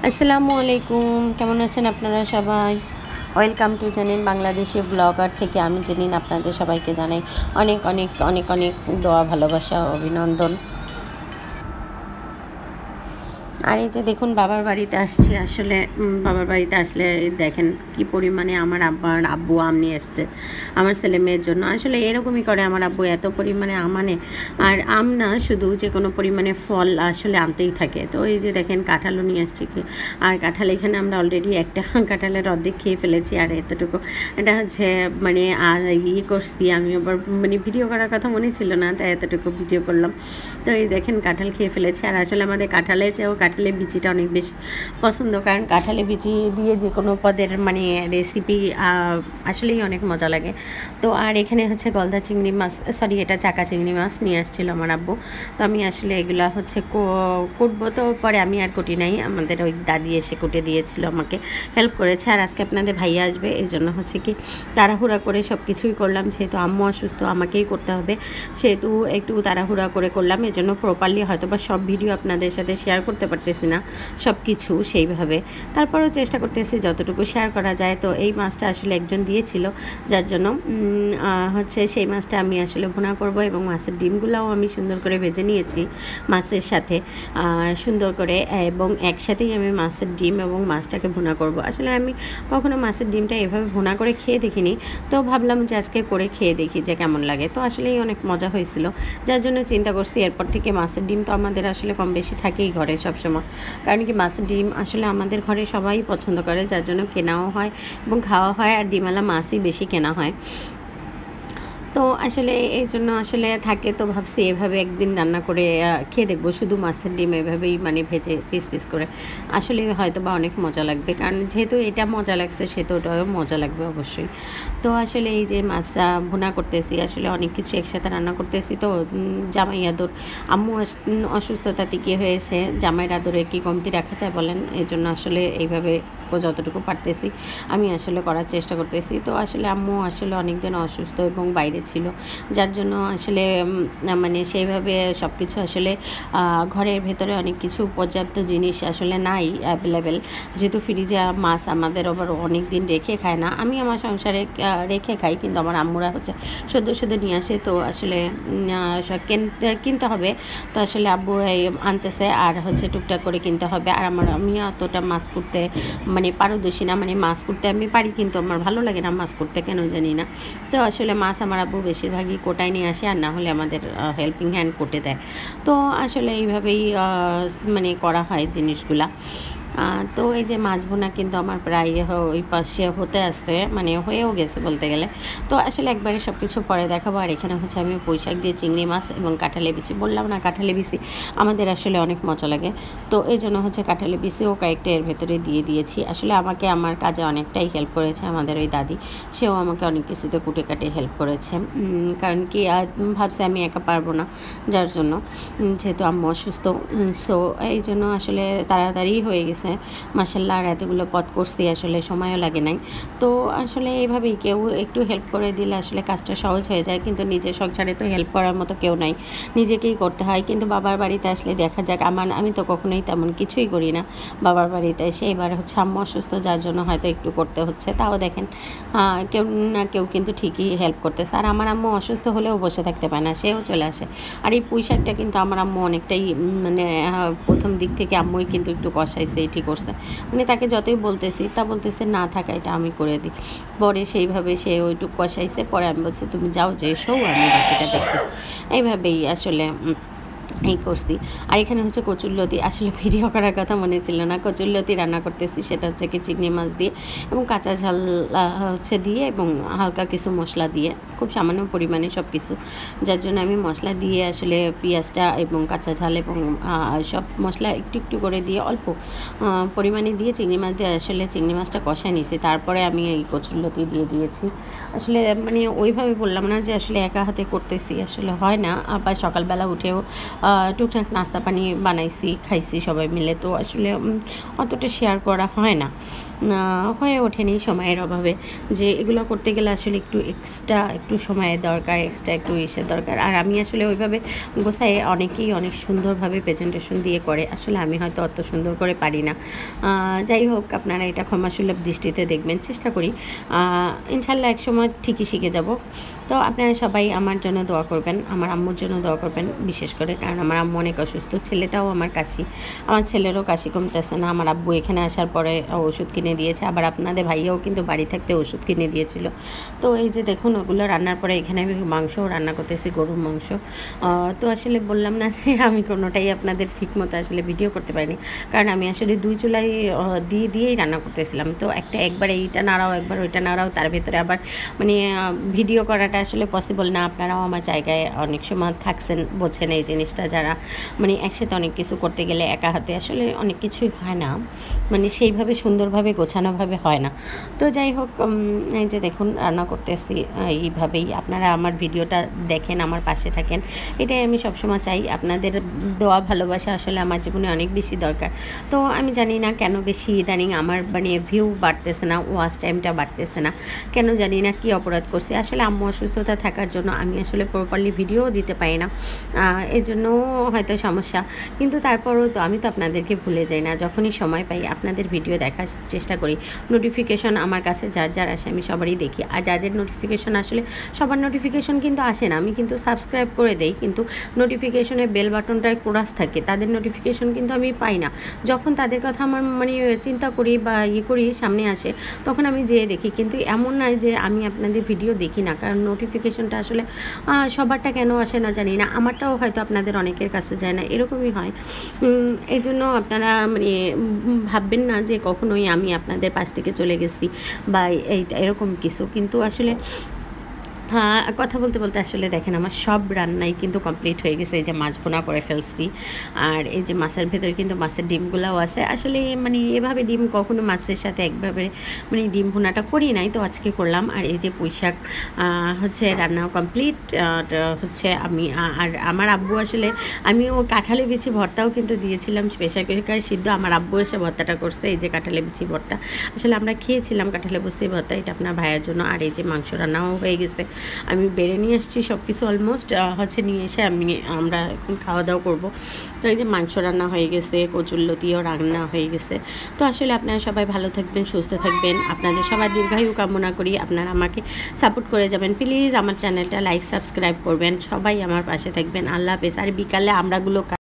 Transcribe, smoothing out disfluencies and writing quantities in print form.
আসসালামু আলাইকুম, কেমন আছেন আপনারা সবাই? ওয়েলকাম টু জেনিন বাংলাদেশি ব্লগার থেকে আমি জেনিন আপনাদের সবাইকে জানাই অনেক অনেক অনেক অনেক দোয়া, ভালোবাসা, অভিনন্দন। আর এই যে দেখুন বাবার বাড়িতে আসছি। আসলে বাবার বাড়িতে আসলে দেখেন কি পরিমাণে আমার আব্বু আম নিয়ে এসছে আমার ছেলে মেয়ের জন্য। আসলে এরকমই করে আমার আব্বু, এত পরিমাণে আম আনে। আর আম না, শুধু যে কোনো পরিমাণে ফল আসলে আনতেই থাকে। তো এই যে দেখেন কাঁঠালও নিয়ে আসছি। আর কাঁঠাল এখানে আমরা অলরেডি একটা কাঁঠালের অর্ধেক খেয়ে ফেলেছি। আর এতটুকু এটা হচ্ছে মানে করছি আমি, আবার মানে ভিডিও করার কথা মনে ছিল না, তাই এতটুকু ভিডিও করলাম। তো এই দেখেন কাঁঠাল খেয়ে ফেলেছি। আর আসলে আমাদের কাঁঠালের চেয়েও কাঁঠালের বিচিটা অনেক বেশি পছন্দ, কারণ কাঁঠালের বিচি দিয়ে যে কোনো পদের মানে রেসিপি আসলেই অনেক মজা লাগে। তো আর এখানে হচ্ছে গলদা চিংড়ি মাছ, সরি এটা চাকা চিংড়ি মাছ নিয়ে আসছিল আমার আব্বু। তো আমি আসলে এগুলো হচ্ছে কুটবো, তো পরে আমি আর কুটি নাই, আমাদের ওই দাদি এসে কুটে দিয়েছিল, আমাকে হেল্প করেছে। আর আজকে আপনাদের ভাইয়া আসবে, এই জন্য হচ্ছে কি তাড়াহুড়া করে সব কিছুই করলাম। যেহেতু আম্মু অসুস্থ, আমাকেই করতে হবে, সেহেতু একটু তাড়াহুড়া করে করলাম। এই জন্য প্রপারলি হয়তো বা সব ভিডিও আপনাদের সাথে শেয়ার করতে পারতেছি না, সব কিছু সেইভাবে। তারপরেও চেষ্টা করতেছি যতটুকু শেয়ার করা যায়। তো এই মাছটা আসলে একজন দিয়েছিল, যার জন্য হচ্ছে সেই মাছটা আমি আসলে ভুনা করব। এবং মাছের ডিমগুলোও আমি সুন্দর করে ভেজে নিয়েছি মাছের সাথে সুন্দর করে, এবং একসাথেই আমি মাছের ডিম এবং মাছটাকে ভুনা করব। আসলে আমি কখনো মাছের ডিমটা এভাবে ভুনা করে খেয়ে দেখিনি, তো ভাবলাম যে আজকে করে খেয়ে দেখি যে কেমন লাগে। তো আসলেই অনেক মজা হয়েছিল, যার জন্য চিন্তা করছি এরপর থেকে মাছের ডিম তো আমাদের আসলে কম বেশি থাকেই ঘরে সবসময়, কারণ কি মাছের ডিম আসলে আমাদের ঘরে সবাই পছন্দ করে, যার জন্য কেনাও হয় এবং খাওয়া হয়। আর ডিমওয়ালা মাছই বেশি কেনা হয়। তো আসলে এই জন্য আসলে থাকে, তো ভাবছি এভাবে একদিন রান্না করে খেয়ে দেখবো, শুধু মাছের ডিম এভাবেই মানে ভেজে পিস পিস করে। আসলে হয়তো বা অনেক মজা লাগবে, কারণ যেহেতু এটা মজা লাগছে সেহেতু ওটাও মজা লাগবে অবশ্যই। তো আসলে এই যে মাছ ভুনা করতেছি, আসলে অনেক কিছু একসাথে রান্না করতেছি। তো জামাই আদর, আম্মু অসুস্থতাতে কী হয়েছে, জামাইয়ের আদরে কি কমতি রাখা যায় বলেন? এই জন্য আসলে এইভাবে যতটুকু পারতেছি আমি আসলে করার চেষ্টা করতেছি। তো আসলে আম্মু আসলে অনেক দিন অসুস্থ এবং বাইরে ছিল, যার জন্য আসলে মানে সেইভাবে সব কিছু আসলে ঘরের ভেতরে অনেক কিছু পর্যাপ্ত জিনিস আসলে নাই অ্যাভেলেবেল। যেহেতু ফ্রিজে মাছ আমাদের আবার অনেক দিন রেখে খায় না, আমি আমার সংসারে রেখে খাই, কিন্তু আমার আম্মুরা হচ্ছে শুধু শুধু নিয়ে আসে। তো আসলে কিনতে হবে। তো আসলে আব্বু আনতেছে, আর হচ্ছে টুকটাক করে কিনতে হবে। আর আমি অতটা মাছ করতে মানে পারদর্শী না, মানে মাছ করতে আমি পারি, কিন্তু আমার ভালো লাগে না মাছ করতে, কেন জানি না। তো আসলে মাছ আমার আব্বু বেশিরভাগই কোটায় নিয়ে আসে, আর না হলে আমাদের হেল্পিং হ্যান্ড কোটে দেয়। তো আসলে এইভাবেই মানে করা হয় জিনিসগুলা। তো এই যে মাছ ভুনা কিন্তু আমার প্রায় ওই পাশে হতে আসছে, মানে হয়েও গেছে বলতে গেলে। তো আসলে একবারে সব কিছু পরে দেখাবো। আর এখানে হচ্ছে আমি পুঁইশাক দিয়ে চিংড়ি মাছ এবং কাঁঠালে বিচি, বললাম না কাঁঠালে বিচি আমাদের আসলে অনেক মজা লাগে। তো এই জন্য হচ্ছে কাঁঠালে বিচিও কয়েকটা এর ভেতরে দিয়ে দিয়েছি। আসলে আমাকে আমার কাজে অনেকটাই হেল্প করেছে আমাদের ওই দাদি, সেও আমাকে অনেক কিছুতে কুটে কাটে হেল্প করেছে। কারণ কি ভাবছে আমি একা পারবো না, যার জন্য যেহেতু আম্মু অসুস্থ, সো এই জন্য আসলে তাড়াতাড়ি হয়ে গেছে মাশাআল্লাহ। আর এতগুলো পদ করছি, আসলে সময়ও লাগে নাই। তো আসলে এইভাবেই কেউ একটু হেল্প করে দিলে আসলে কাজটা সহজ হয়ে যায়, কিন্তু নিজের সংসারে তো হেল্প করার মতো কেউ নাই, নিজেকেই করতে হয়। কিন্তু বাবার বাড়িতে আসলে দেখা যাক, আমি তো কখনোই তেমন কিছুই করি না বাবার বাড়িতে এসে। এবার হচ্ছে আম্মু অসুস্থ, যার জন্য হয়তো একটু করতে হচ্ছে। তাও দেখেন কেউ না কেউ কিন্তু ঠিকই হেল্প করতেছে। আর আমার আম্মু অসুস্থ হলেও বসে থাকতে পারে না, সেও চলে আসে। আর এই পুঁইশাকটা কিন্তু আমার আম্মু অনেকটাই মানে প্রথম দিক থেকে আম্মুই কিন্তু একটু কষাইছে, ঠিক করছে। মানে তাকে যতই বলতেছি, তা বলতেছে না থাকা এটা আমি করে দিই। পরে সেইভাবে সে ওইটুকু কষাইছে, পরে আমি বলছি তুমি যাও, যে এসো আমি বাকিটা দেখতেছি। এইভাবেই আসলে এই করছি। আর এখানে হচ্ছে কচুরলতি, আসলে ভিডিও করার কথা মনে ছিল না, কচুরলতি রান্না করতেছি। সেটা হচ্ছে কি চিংড়ি মাছ দিয়ে এবং কাঁচা ঝাল হচ্ছে দিয়ে এবং হালকা কিছু মশলা দিয়ে, খুব সামান্য পরিমাণে সব কিছু, যার জন্য আমি মশলা দিয়ে আসলে পেঁয়াজটা এবং কাঁচা ঝাল এবং সব মশলা একটু একটু করে দিয়ে অল্প পরিমাণে দিয়ে চিংড়ি মাছ দিয়ে আসলে চিংড়ি মাছটা কষায় নিয়েছি। তারপরে আমি এই কচুরলতি দিয়ে দিয়েছি। আসলে মানে ওইভাবে বললাম না যে আসলে একা হাতে করতেছি, আসলে হয় না। আবার সকালবেলা উঠেও টুকটাক নাস্তা পানি বানাইছি, খাইছি সবাই মিলে। তো আসলে অতটা শেয়ার করা হয় না, হয়ে ওঠেনি সময়ের অভাবে। যে এগুলো করতে গেলে আসলে একটু সময়ের দরকার, এক্সট্রা একটু ইসের দরকার। আর আমি আসলে ওইভাবে গোছায় অনেকেই অনেক সুন্দরভাবে প্রেজেন্টেশন দিয়ে করে, আসলে আমি হয়তো অত সুন্দর করে পারি না। যাই হোক, আপনারা এটা ক্ষমাসুলভ দৃষ্টিতে দেখবেন, চেষ্টা করি। ইনশাল্লাহ একসময় ঠিকই শিখে যাব। তো আপনারা সবাই আমার জন্য দোয়া করবেন, আমার আম্মুর জন্য দোয়া করবেন বিশেষ করে, কারণ আমার আম্মু অনেক অসুস্থ। ছেলেটাও আমার কাশি, আমার ছেলেরও কাশি কমতেছে না। আমার আব্বু এখানে আসার পরে ওষুধ কিনে দিয়েছে, আবার আপনাদের ভাইয়াও কিন্তু বাড়ি থাকতে ওষুধ কিনে দিয়েছিল। তো এই যে দেখুন, ওগুলো রান্নার পরে এখানে আমি মাংসও রান্না করতেছি, গরুর মাংস। তো আসলে বললাম না যে আমি কোনোটাই আপনাদের ঠিকমতো আসলে ভিডিও করতে পারিনি, কারণ আমি আসলে 2 চুলাই দিয়েই রান্না করতেছিলাম। তো একবার এইটা নাড়াও, একবার ওইটা নাড়াও, তার ভেতরে আবার মানে ভিডিও করাটা আসলে পসিবল না। আপনারাও আমার জায়গায় অনেক সময় থাকছেন, বোঝেন এই জিনিসটা। যারা মানে একসাথে অনেক কিছু করতে গেলে একা হাতে আসলে অনেক কিছুই হয় না, মানে সেইভাবে সুন্দরভাবে গোছানোভাবে হয় না। তো যাই হোক, এই যে দেখুন রান্না করতেছি এইভাবেই। আপনারা আমার ভিডিওটা দেখেন, আমার পাশে থাকেন, এটাই আমি সবসময় চাই। আপনাদের দোয়া ভালোবাসা আসলে আমার জীবনে অনেক বেশি দরকার। তো আমি জানি না কেন বেশি ইদানিং আমার মানে ভিউ বাড়তেছে না, ওয়াচ টাইমটা বাড়তেছে না, কেন জানি না, কি অপরাধ করছি। আসলে আম্মু অসুস্থতা থাকার জন্য আমি আসলে প্রপারলি ভিডিও দিতে পারি না, এই জন্য হয়তো সমস্যা। কিন্তু তারপরও তো আমি তো আপনাদেরকে ভুলে যাই না, যখনই সময় পাই আপনাদের ভিডিও দেখার চেষ্টা করি। নোটিফিকেশন আমার কাছে যার আসে আমি সবারই দেখি। আর যাদের নোটিফিকেশন আসলে সবার নোটিফিকেশন কিন্তু আসে না, আমি কিন্তু সাবস্ক্রাইব করে দেই, কিন্তু নোটিফিকেশনের বেল বাটনটায় কোরাস থাকে, তাদের নোটিফিকেশন কিন্তু আমি পাই না। যখন তাদের কথা আমার মানে চিন্তা করি বা করি সামনে আসে, তখন আমি যেয়ে দেখি। কিন্তু এমন নয় যে আমি আপনাদের ভিডিও দেখি না, কারণ নোটিফিকেশনটা আসলে সবারটা কেন আসে না জানি না, আমারটাও হয়তো আপনাদের অনেকের কাছে যায় না, এরকমই হয়। এই জন্য আপনারা মানে ভাববেন না যে কখনোই আমি আপনাদের পাশ থেকে চলে গেছি বা এইটা এরকম কিছু। কিন্তু আসলে কথা বলতে বলতে আসলে দেখেন আমার সব রান্নাই কিন্তু কমপ্লিট হয়ে গেছে। এই যে মাছ ভুনা করে ফেলছি, আর এই যে মাছের ভেতরে কিন্তু মাছের ডিমগুলাও আছে। আসলে মানে এভাবে ডিম কখনো মাছের সাথে একভাবে মানে ডিম ভুনাটা করি নাই, তো আজকে করলাম। আর এই যে পুঁইশাক হচ্ছে রান্নাও কমপ্লিট। হচ্ছে আমি আর আমার আব্বু আসলে আমিও কাঁঠালে বিচি ভর্তাও কিন্তু দিয়েছিলাম স্পেশাল করে সিদ্ধ, আমার আব্বু এসে ভর্তাটা করছে। এই যে কাঁঠালে বিচি ভর্তা আসলে আমরা খেয়েছিলাম, কাঁঠালে বিচি ভর্তা, এটা আপনার ভাইয়ের জন্য। আর এই যে মাংস রান্নাও হয়ে গেছে, আমি বেড়ে নিয়ে আসছি সব কিছু অলমোস্ট, হচ্ছে নিয়ে এসে আমরা এখন খাওয়া দাওয়া করবো। তো এই যে মাংস রান্না হয়ে গেছে, কচুরলতিও রান্না হয়ে গেছে। তো আসলে আপনারা সবাই ভালো থাকবেন, সুস্থ থাকবেন, আপনাদের সবার দীর্ঘায়ু কামনা করি। আপনারা আমাকে সাপোর্ট করে যাবেন, প্লিজ আমার চ্যানেলটা লাইক সাবস্ক্রাইব করবেন, সবাই আমার পাশে থাকবেন। আল্লাহ হাফেজ। আর বিকালে আমরাগুলো